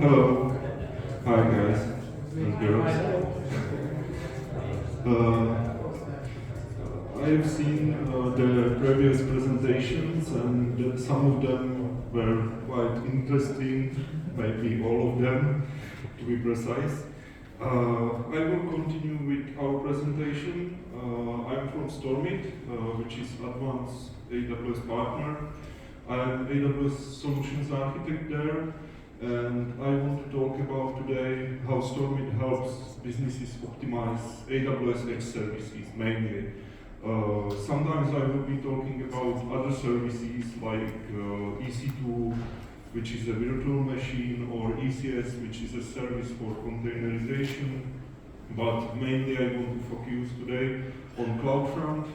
Hello. Hi guys and girls. I have seen the previous presentations and some of them were quite interesting, maybe all of them to be precise. I will continue with our presentation. I'm from Stormit, which is advanced AWS partner. I'm AWS Solutions Architect there, and I want to talk about today how Stormit helps businesses optimize AWS Edge services mainly. Sometimes I will be talking about other services like EC2, which is a virtual machine, or ECS, which is a service for containerization. But mainly I want to focus today on CloudFront,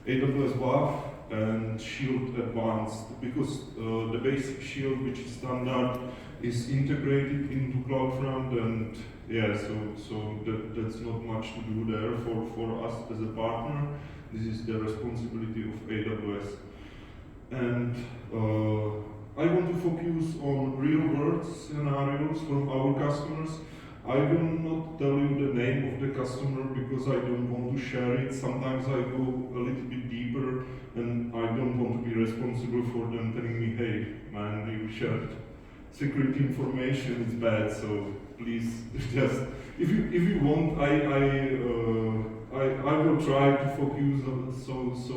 AWS WAF, and Shield Advanced, because the basic Shield, which is standard, is integrated into CloudFront, and yeah, so that's not much to do there for us as a partner. This is the responsibility of AWS. And I want to focus on real-world scenarios from our customers. I will not tell you the name of the customer because I don't want to share it. Sometimes I go a little bit deeper and I don't want to be responsible for them telling me, hey, man, you shared secret information, it's bad, so please just, if you want, I will try to focus on so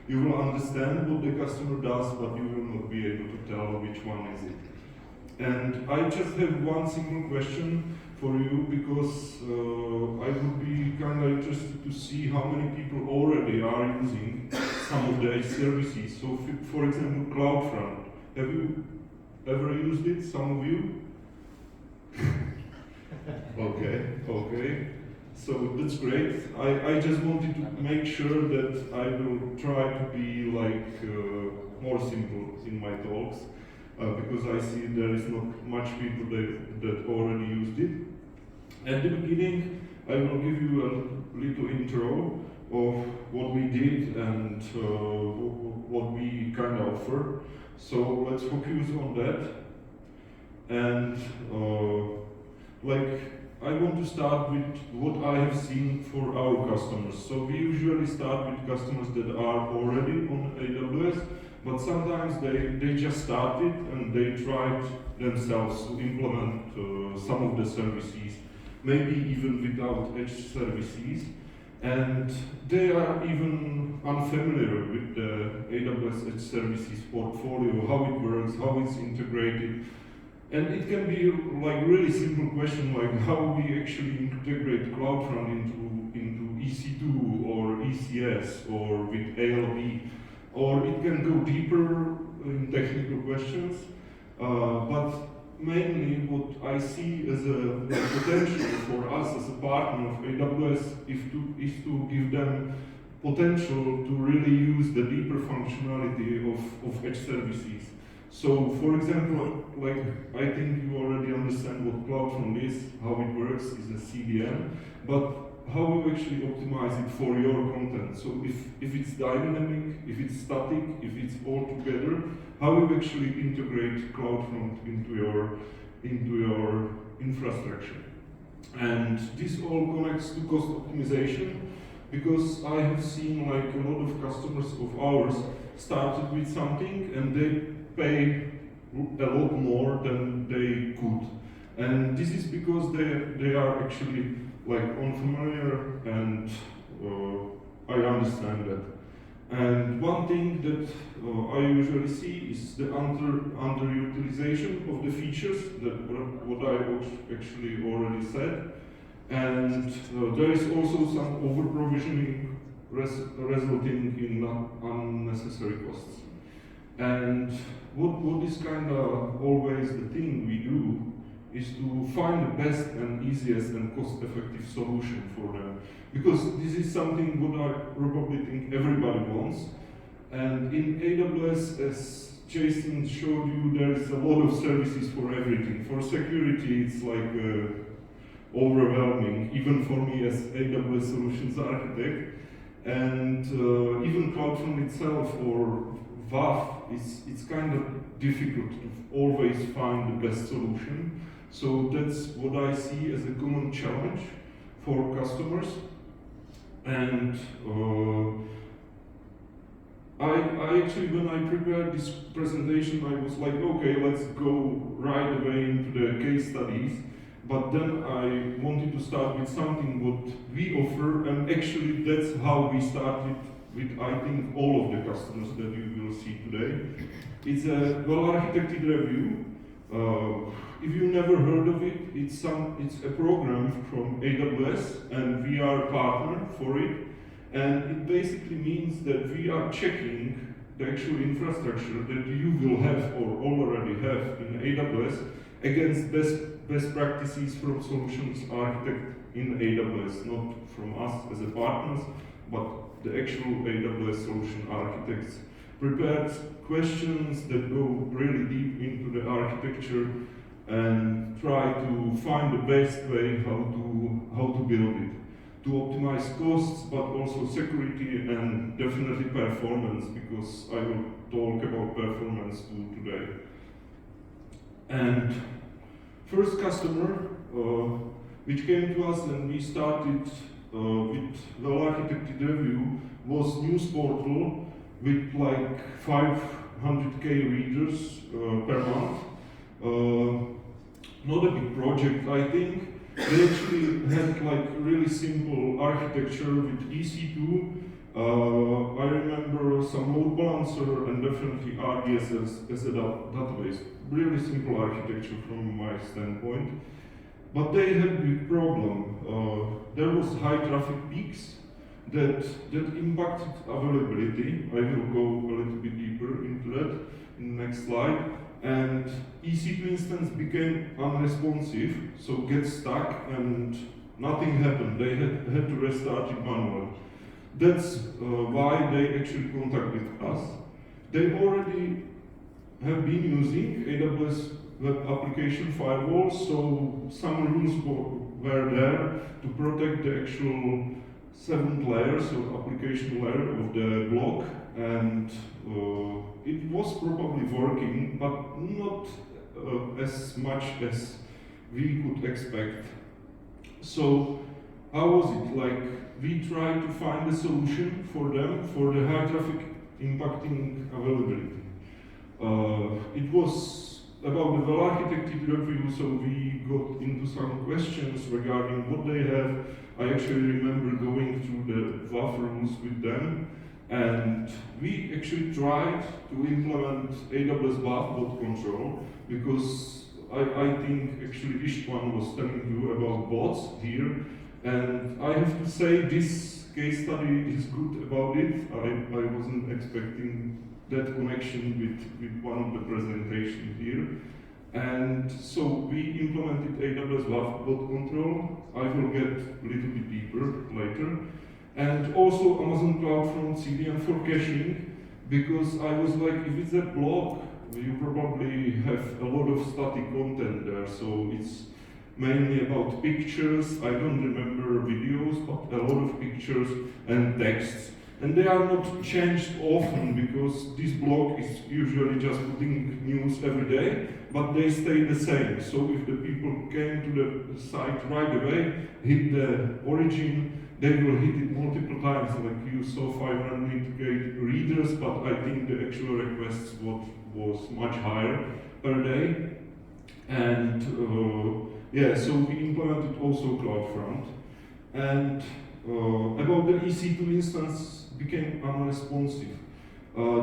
you will understand what the customer does, but you will not be able to tell which one is it. And I just have one single question for you, because I would be kind of interested to see how many people already are using some of the Edge services. So for example, CloudFront, have you ever used it, some of you? Okay. So that's great. I just wanted to make sure that I will try to be like more simple in my talks, because I see there is not much people that already used it. At the beginning, I will give you a little intro of what we did and what we kind of offer. So let's focus on that. And I want to start with what I have seen for our customers. So we usually start with customers that are already on AWS, but sometimes they just started and they tried themselves to implement some of the services, maybe even without Edge services, and they are even unfamiliar with the AWS Edge services portfolio, how it works, how it's integrated. And it can be like really simple question like how we actually integrate CloudFront into EC2 or ECS or with ALB, or it can go deeper in technical questions. But mainly what I see as a potential for us as a partner of AWS is to give them potential to really use the deeper functionality of Edge services. So, for example, like I think you already understand what CloudFront is, how it works, is a CDN, but how you actually optimize it for your content. So if it's dynamic, if it's static, if it's all together, how you actually integrate CloudFront into your infrastructure. And this all connects to cost optimization, because I have seen like a lot of customers of ours started with something and they pay a lot more than they could. And this is because they are actually like unfamiliar, and I understand that. And one thing that I usually see is the underutilization of the features, that what I actually already said. And there is also some over-provisioning resulting in unnecessary costs. And what is kind of always the thing we do is to find the best and easiest and cost-effective solution for them. Because this is something what I probably think everybody wants. And in AWS, as Jason showed you, there is a lot of services for everything. For security, it's like overwhelming, even for me as AWS Solutions Architect. And even CloudFront itself, or WAF, it's kind of difficult to always find the best solution. So that's what I see as a common challenge for customers. And I actually, when I prepared this presentation, I was like, okay, let's go right away into the case studies. But then I wanted to start with something what we offer, and actually that's how we started with, I think, all of the customers that you will see today. It's a well-architected review. If you never heard of it, it's a program from AWS, and we are a partner for it. And it basically means that we are checking the actual infrastructure that you will have or already have in AWS against best practices from Solutions Architect in AWS, not from us as a partners, but the actual AWS Solution Architects prepared questions that go really deep into the architecture and try to find the best way how to build it, to optimize costs, but also security and definitely performance, because I will talk about performance too today. And first customer, which came to us and we started with well-architected review, was news portal with like 500k readers per month. Not a big project, I think. They actually had like really simple architecture with EC2. I remember some load balancer and definitely RDS as a database. Really simple architecture from my standpoint. But they had a big problem. There was high traffic peaks that impacted availability. I will go a little bit deeper into that in the next slide. And EC2 instance became unresponsive, so get stuck and nothing happened. They had to restart it manually. That's why they actually contacted us. They already have been using AWS Web Application Firewall, so some rules were there to protect the actual 7th layer, so application layer of the block, and it was probably working, but not as much as we could expect. So how was it? Like, we tried to find a solution for them for the high traffic impacting availability. It was about the well-architected review, so we got into some questions regarding what they have. I actually remember going through the WAF rules with them, and we actually tried to implement AWS WAF bot control, because I think actually Istvan was telling you about bots here, and I have to say this case study is good about it. I wasn't expecting that connection with one of the presentations here. And so we implemented AWS WAF bot control. I will get a little bit deeper later. And also Amazon CloudFront CDN for caching, because I was like, if it's a blog, you probably have a lot of static content there. So it's mainly about pictures. I don't remember videos, but a lot of pictures and texts. And they are not changed often, because this blog is usually just putting news every day, but they stay the same. So if the people came to the site right away, hit the origin, they will hit it multiple times. Like you saw 500k readers, but I think the actual requests was much higher per day. And yeah, so we implemented also CloudFront. And about the EC2 instance became unresponsive.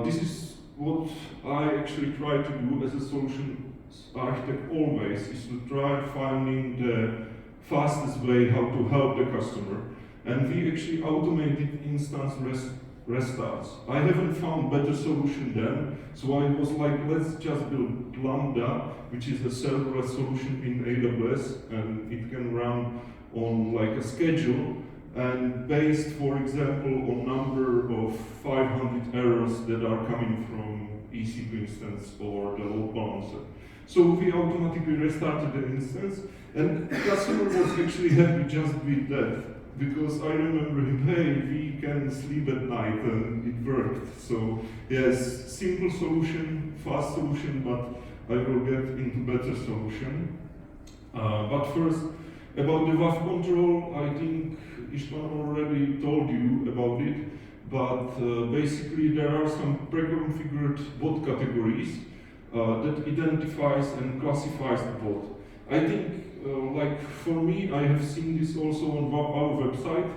This is what I actually try to do as a solution architect always, is to try finding the fastest way how to help the customer. And we actually automated instance restarts. I haven't found better solution then, so I was like, let's just build Lambda, which is a serverless solution in AWS, and it can run on like a schedule, and based, for example, on number of 500 errors that are coming from EC2 instance or the load balancer. So we automatically restarted the instance, and the customer was actually happy just with that. because I remember him, hey, we can sleep at night, and it worked. So yes, simple solution, fast solution, but I will get into better solution. But first, about the WAF control, I think Istvan already told you about it, but basically there are some pre-configured bot categories that identifies and classifies the bot. I think, like for me, I have seen this also on our website.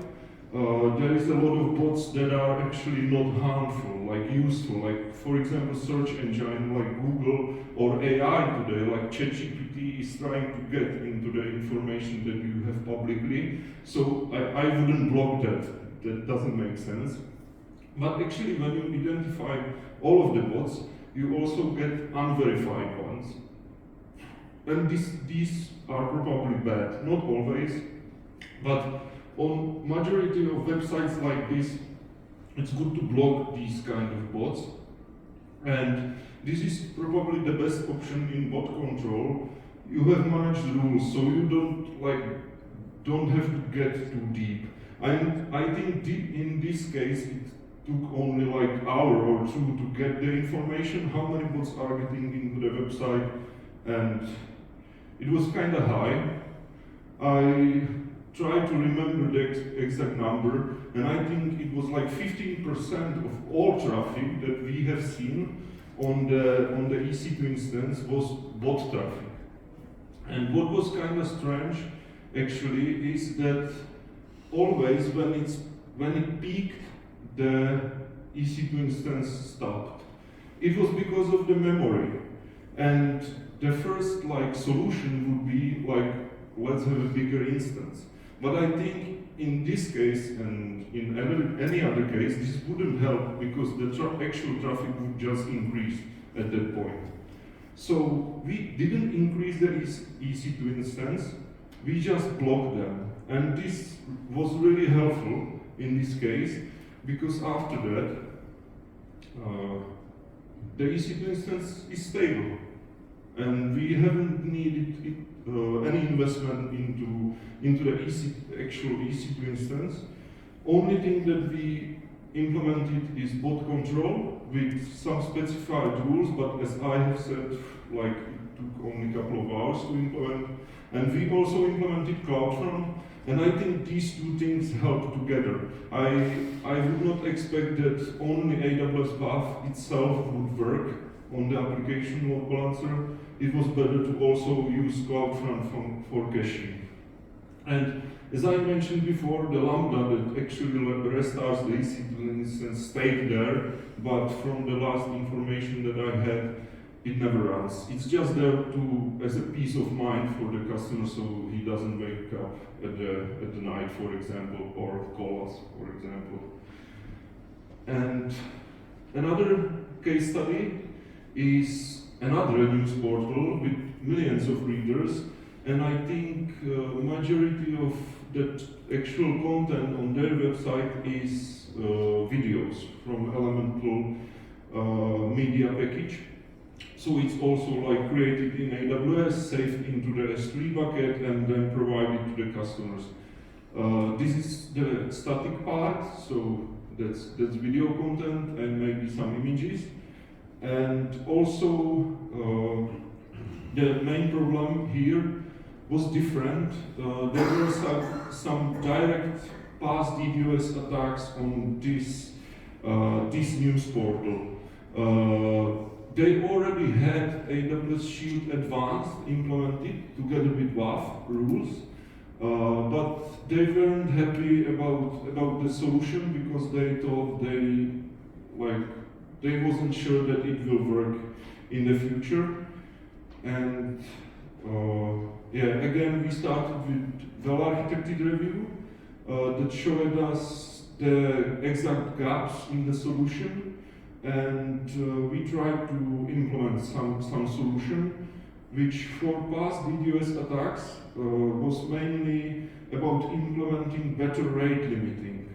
There is a lot of bots that are actually not harmful, like useful, like for example search engine like Google or AI today, like ChatGPT is trying to get into the information that you have publicly. So I wouldn't block that, that doesn't make sense. But actually when you identify all of the bots, you also get unverified ones. And these are probably bad, not always, but on majority of websites like this, it's good to block these kind of bots. And this is probably the best option in bot control. You have managed rules, so you don't have to get too deep. I think in this case, it took only like an hour or two to get the information, how many bots are getting into the website, and it was kind of high. I tried to remember the exact number, and I think it was like 15% of all traffic that we have seen on the EC2 instance was bot traffic. And what was kind of strange, actually, is that always when it peaked, the EC2 instance stopped. It was because of the memory, and the first solution would be like, let's have a bigger instance. But I think in this case and in any other case, this wouldn't help because the actual traffic would just increase at that point. So we didn't increase the EC2 instance, we just blocked them. And this was really helpful in this case because after that, the EC2 instance is stable. And we haven't needed any investment into the actual EC2 instance. Only thing that we implemented is bot control with some specified rules, but as I have said, it took only a couple of hours to implement. And we also implemented CloudFront, and I think these two things help together. I would not expect that only AWS WAF itself would work on the application load balancer. It was better to also use CloudFront for caching. And as I mentioned before, the Lambda that actually restarts the EC2 instance stayed there, but from the last information that I had, it never runs. It's just there as a peace of mind for the customer, so he doesn't wake up at the night, for example, or call us, for example. And another case study is another news portal with millions of readers, and I think majority of that actual content on their website is videos from Elemental media package. So it's also created in AWS, saved into the S3 bucket, and then provided to the customers. This is the static part, so that's video content and maybe some images. And also, the main problem here was different. There were some direct past DDoS attacks on this news portal. They already had AWS Shield Advanced implemented together with WAF rules, but they weren't happy about the solution because they thought they wasn't sure that it will work in the future. And again, we started with well-architected review that showed us the exact gaps in the solution, and we tried to implement some solution, which for past DDoS attacks was mainly about implementing better rate limiting.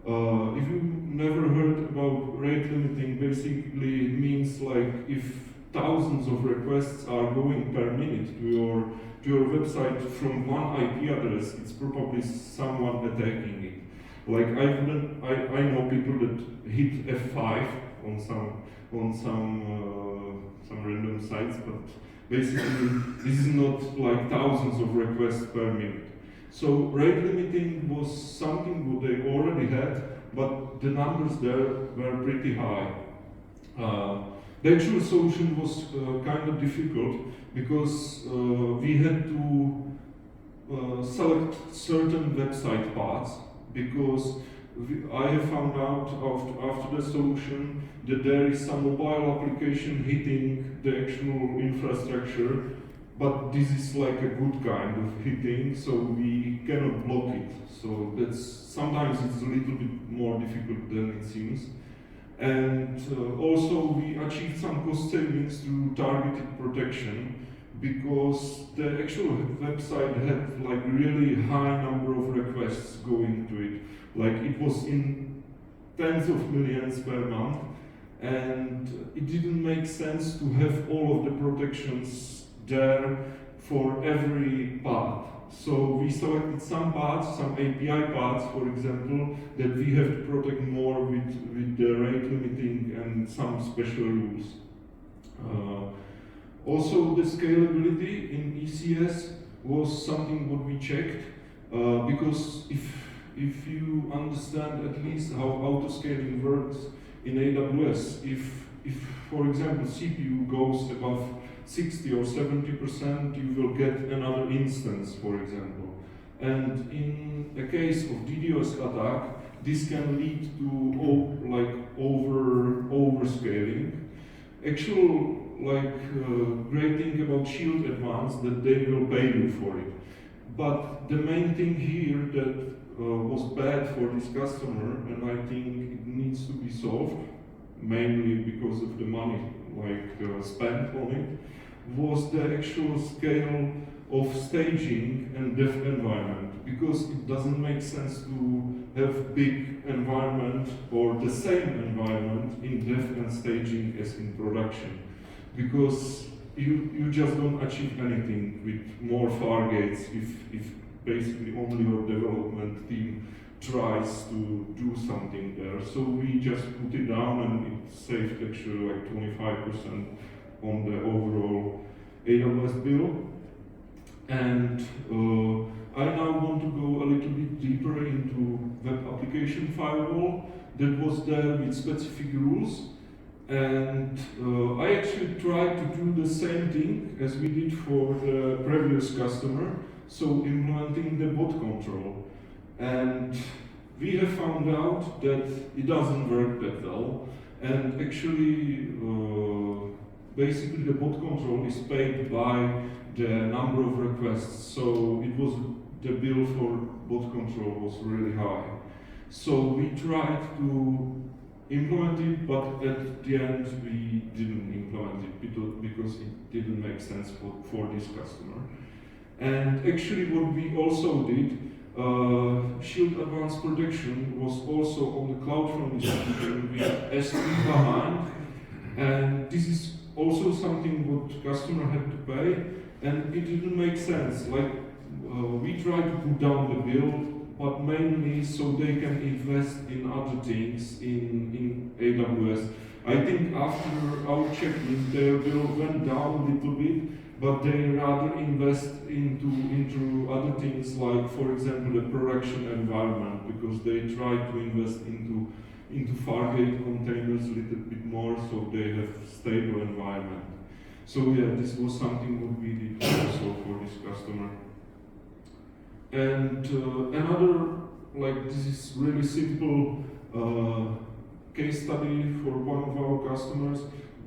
If you never heard about rate limiting, basically it means if thousands of requests are going per minute to your website from one IP address, it's probably someone attacking it. Like I know people that hit F5 on some random sites, but basically this is not like thousands of requests per minute. So rate limiting was something that they already had, but the numbers there were pretty high. The actual solution was kind of difficult because we had to select certain website paths, because I have found out after the solution that there is some mobile application hitting the actual infrastructure, but this is like a good kind of hitting, so we cannot block it. So that's sometimes it's a little bit more difficult than it seems. And also we achieved some cost savings through targeted protection, because the actual website had like really high number of requests going to it. Like it was in tens of millions per month, and it didn't make sense to have all of the protections there for every path. So we selected some paths, some API paths, for example, that we have to protect more with the rate limiting and some special rules. Also, the scalability in ECS was something what we checked, because if you understand at least how autoscaling works in AWS, if for example CPU goes above 60 or 70%, you will get another instance, for example. And in a case of DDoS attack, this can lead to overscaling. Actual great thing about Shield Advanced that they will pay you for it. But the main thing here that was bad for this customer, and I think it needs to be solved, mainly because of the money spent on it, was the actual scale of staging and dev environment, because it doesn't make sense to have big environment or the same environment in dev and staging as in production, because you just don't achieve anything with more Fargates if basically only your development team tries to do something there. So we just put it down, and it saved actually like 25% on the overall AWS bill. And I now want to go a little bit deeper into web application firewall that was there with specific rules. And I actually tried to do the same thing as we did for the previous customer, so implementing the bot control. And we have found out that it doesn't work that well. And actually, basically the bot control is paid by the number of requests. So it was, the bill for bot control was really high. So we tried to implement it, but at the end we didn't implement it because it didn't make sense for this customer. And actually what we also did, Shield Advanced Protection was also on the CloudFront distribution with S3 behind, and this is also something what customer had to pay, and it didn't make sense. We tried to put down the bill, but mainly so they can invest in other things in AWS. I think after our checking, their bill went down a little bit, but they rather invest into other things, like for example the production environment, because they try to invest into Fargate containers a little bit more, so they have stable environment. So yeah, this was something what we did also for this customer. And another, this is really simple case study for one of our customers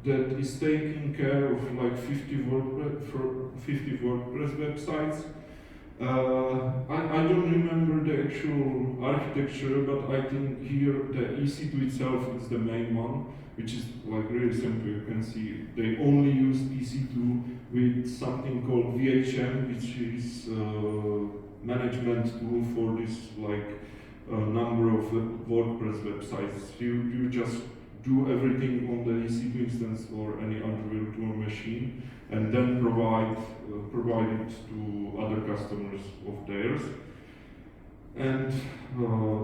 that is taking care of 50 WordPress websites. I don't remember the actual architecture, but I think here the EC2 itself is the main one, which is really simple. You can see they only use EC2 with something called VHM, which is management tool for this number of WordPress websites. You just do everything on the EC2 instance or any other virtual machine, and then provide it to other customers of theirs. And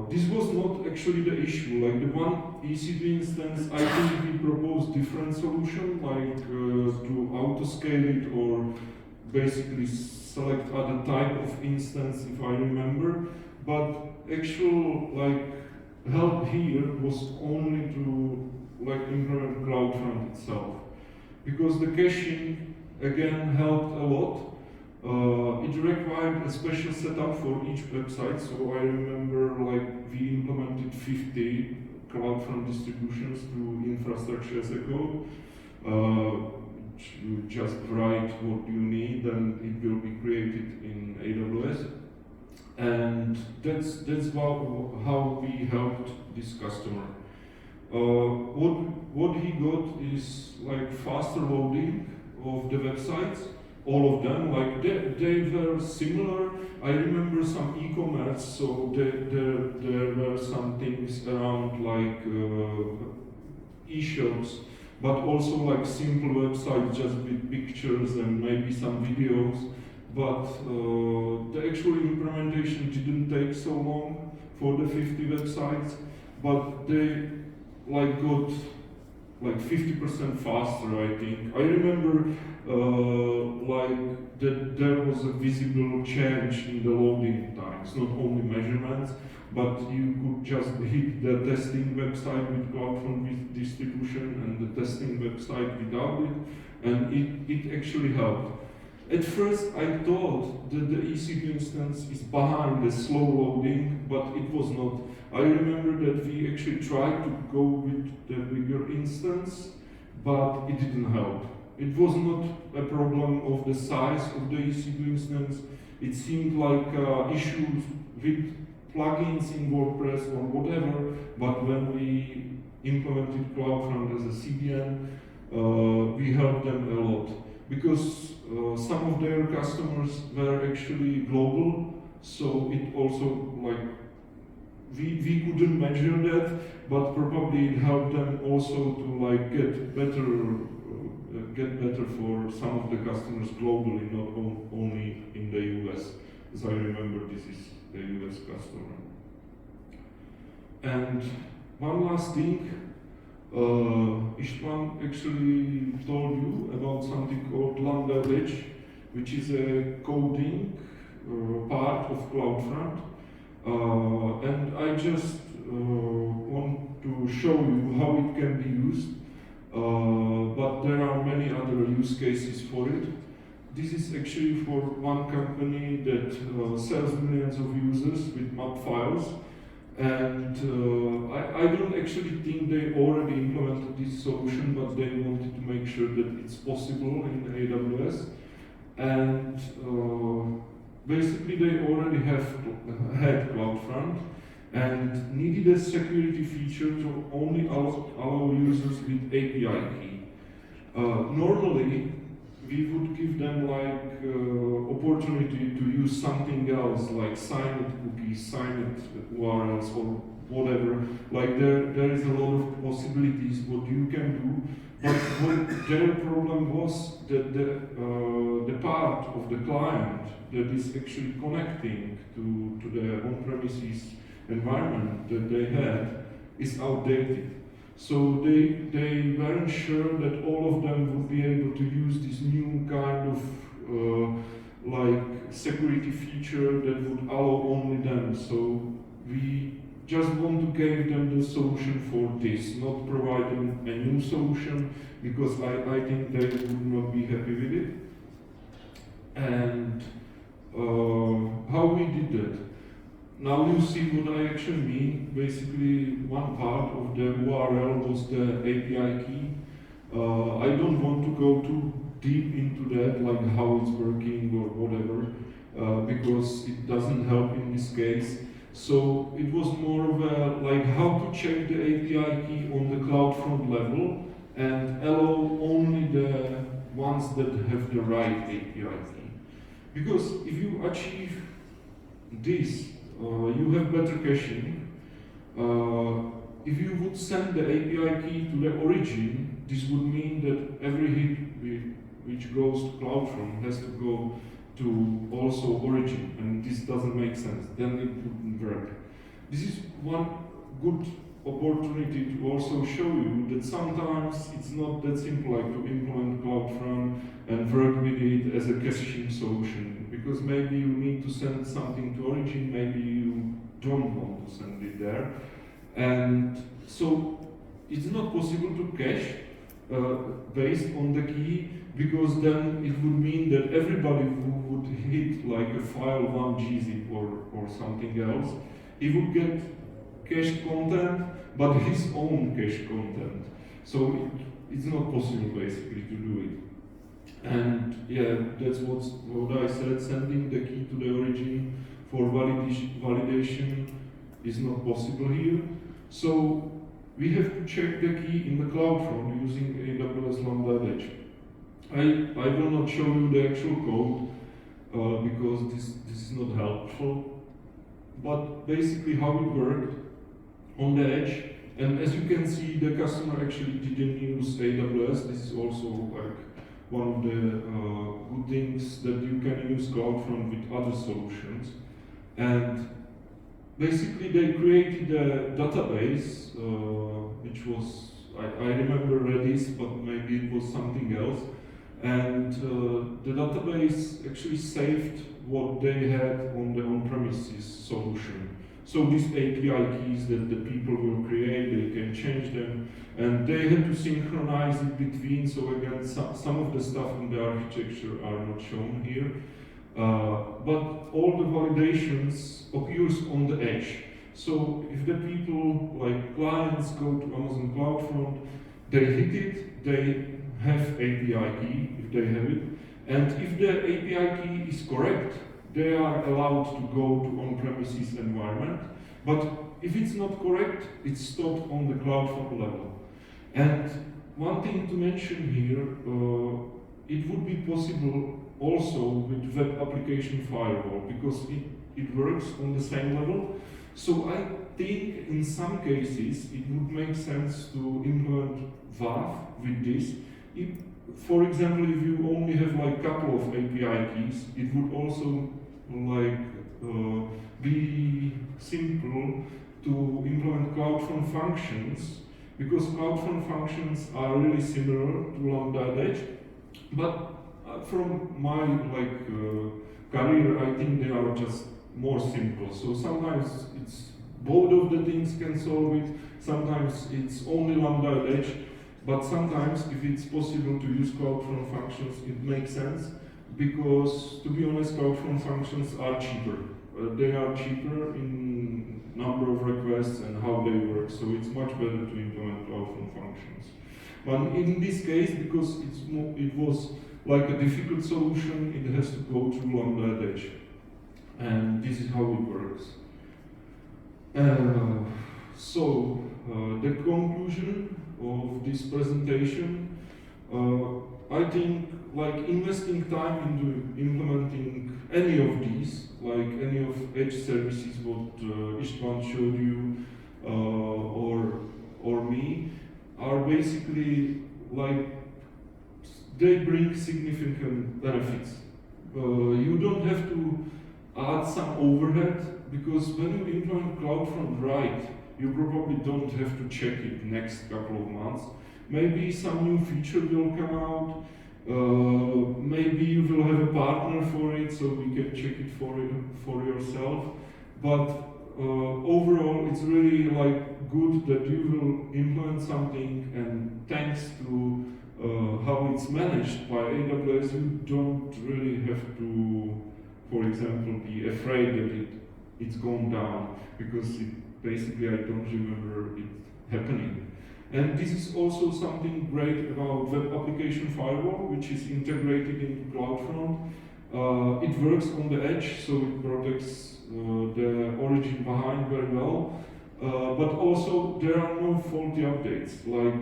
this was not actually the issue. Like the one EC2 instance, I think we proposed different solution, like to auto-scale it or basically select other type of instance, if I remember. But actual help here was only to implement CloudFront itself, because the caching again helped a lot. It required a special setup for each website, so I remember we implemented 50 CloudFront distributions through infrastructure as a code. You just write what you need and it will be created in AWS. And that's how we helped this customer. What he got is faster loading of the websites. All of them, they were similar. I remember some e-commerce, so there were some things around e-shops, but also simple websites just with pictures and maybe some videos. But the actual implementation didn't take so long for the 50 websites, but they got 50% faster, I think. I remember that there was a visible change in the loading times, not only measurements, but you could just hit the testing website with CloudFront distribution and the testing website without it, and it actually helped. At first I thought that the EC2 instance is behind the slow loading, but it was not. I remember that we actually tried to go with the bigger instance, but it didn't help. It was not a problem of the size of the EC2 instance. It seemed like issues with plugins in WordPress or whatever, but when we implemented CloudFront as a CDN, we helped them a lot. Because some of their customers were actually global, so it also we couldn't measure that, but probably it helped them also to get better for some of the customers globally, not only in the US. As I remember, this is the US customer. And one last thing. Istvan actually told you about something called Lambda Edge, which is a coding part of CloudFront. And I just want to show you how it can be used, but there are many other use cases for it. This is actually for one company that sells millions of users with map files. And I don't actually think they already implemented this solution, but they wanted to make sure that it's possible in AWS. And basically they already had CloudFront and needed a security feature to only allow users with API key. Normally, we would give them opportunity to use something else, like signed cookies, signed URLs, or whatever. There is a lot of possibilities what you can do. But what their problem was that the part of the client that is actually connecting to the on-premises environment that they had is outdated. So they weren't sure that all of them would be able to use this new kind of security feature that would allow only them. So we just want to give them the solution for this, not provide them a new solution, because I think they would not be happy with it. And how we did that? Now you see what I actually mean. Basically, one part of the URL was the API key. I don't want to go too deep into that, like how it's working or whatever, because it doesn't help in this case. So it was more of a, how to check the API key on the CloudFront level and allow only the ones that have the right API key. Because if you achieve this, you have better caching, if you would send the API key to the origin, this would mean that every hit which goes to CloudFront has to go to also origin, and this doesn't make sense. Then it wouldn't work. This is one good opportunity to also show you that sometimes it's not that simple like to implement CloudFront and work with it as a caching solution, because maybe you need to send something to origin, maybe you don't want to send it there. And so it's not possible to cache based on the key, because then it would mean that everybody who would hit like a file 1gzip or something else, he would get cached content, but his own cache content. So it's not possible basically to do it. And yeah, that's what I said, sending the key to the origin for validation is not possible here. So we have to check the key in the CloudFront using AWS Lambda Edge. I will not show you the actual code because this is not helpful. But basically how it worked on the edge, and as you can see, the customer actually didn't use AWS. This is also like one of the good things, that you can use CloudFront with other solutions. And basically they created a database, which was, I remember Redis, but maybe it was something else. And the database actually saved what they had on the on-premises solution. So these API keys that the people will create, they can change them, and they had to synchronize it between. So again, some of the stuff in the architecture are not shown here, but all the validations occurs on the edge. So if the people, like clients, go to Amazon CloudFront, they hit it, they have API key if they have it, and if the API key is correct, they are allowed to go to on-premises environment. But if it's not correct, it's stopped on the CloudFront level. And one thing to mention here, it would be possible also with web application firewall, because it works on the same level. So I think in some cases it would make sense to implement WAF with this. For example, if you only have like a couple of API keys, it would also like be simple to implement CloudFront functions, because CloudFront functions are really similar to Lambda Edge. But from my career, I think they are just more simple. So sometimes it's both of the things can solve it. Sometimes it's only Lambda Edge. But sometimes, if it's possible to use CloudFront functions, it makes sense, because, to be honest, CloudFront functions are cheaper. They are cheaper in number of requests and how they work, so it's much better to implement CloudFront functions. But in this case, because it was like a difficult solution, it has to go through Lambda Edge. And this is how it works. The conclusion of this presentation, I think like investing time into implementing any of these, like any of edge services what István showed you or me, are basically like, they bring significant benefits. You don't have to add some overhead, because when you implement CloudFront right, you probably don't have to check it next couple of months. Maybe some new feature will come out. Maybe you will have a partner for it, so we can check it for yourself. But overall, it's really like good that you will implement something, and thanks to how it's managed by AWS, you don't really have to, for example, be afraid that it's gone down, because basically I don't remember it happening. And this is also something great about Web Application Firewall, which is integrated into CloudFront. It works on the edge, so it protects the origin behind very well. But also there are no faulty updates. Like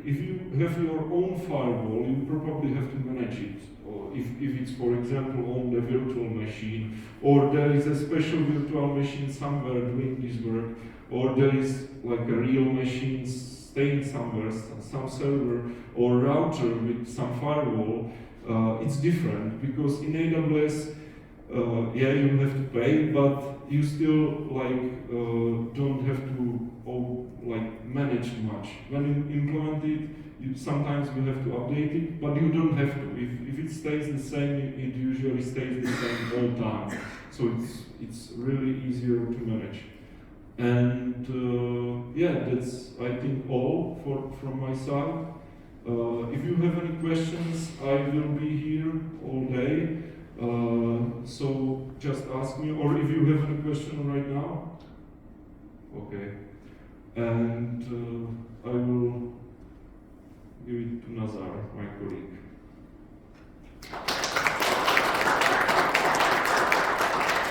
if you have your own firewall, you probably have to manage it. Or if it's, for example, on the virtual machine, or there is a special virtual machine somewhere doing this work, or there is like a real machine staying somewhere, some server or router with some firewall, it's different because in AWS, yeah, you have to pay, but you still like don't have to manage much. When you implement it, sometimes you have to update it, but you don't have to. If it stays the same, it usually stays the same all time. So it's really easier to manage. And yeah, that's I think all from my side. If you have any questions, I will be here all day. So just ask me, or if you have any question right now, okay. And I will give it to Nazar, my colleague.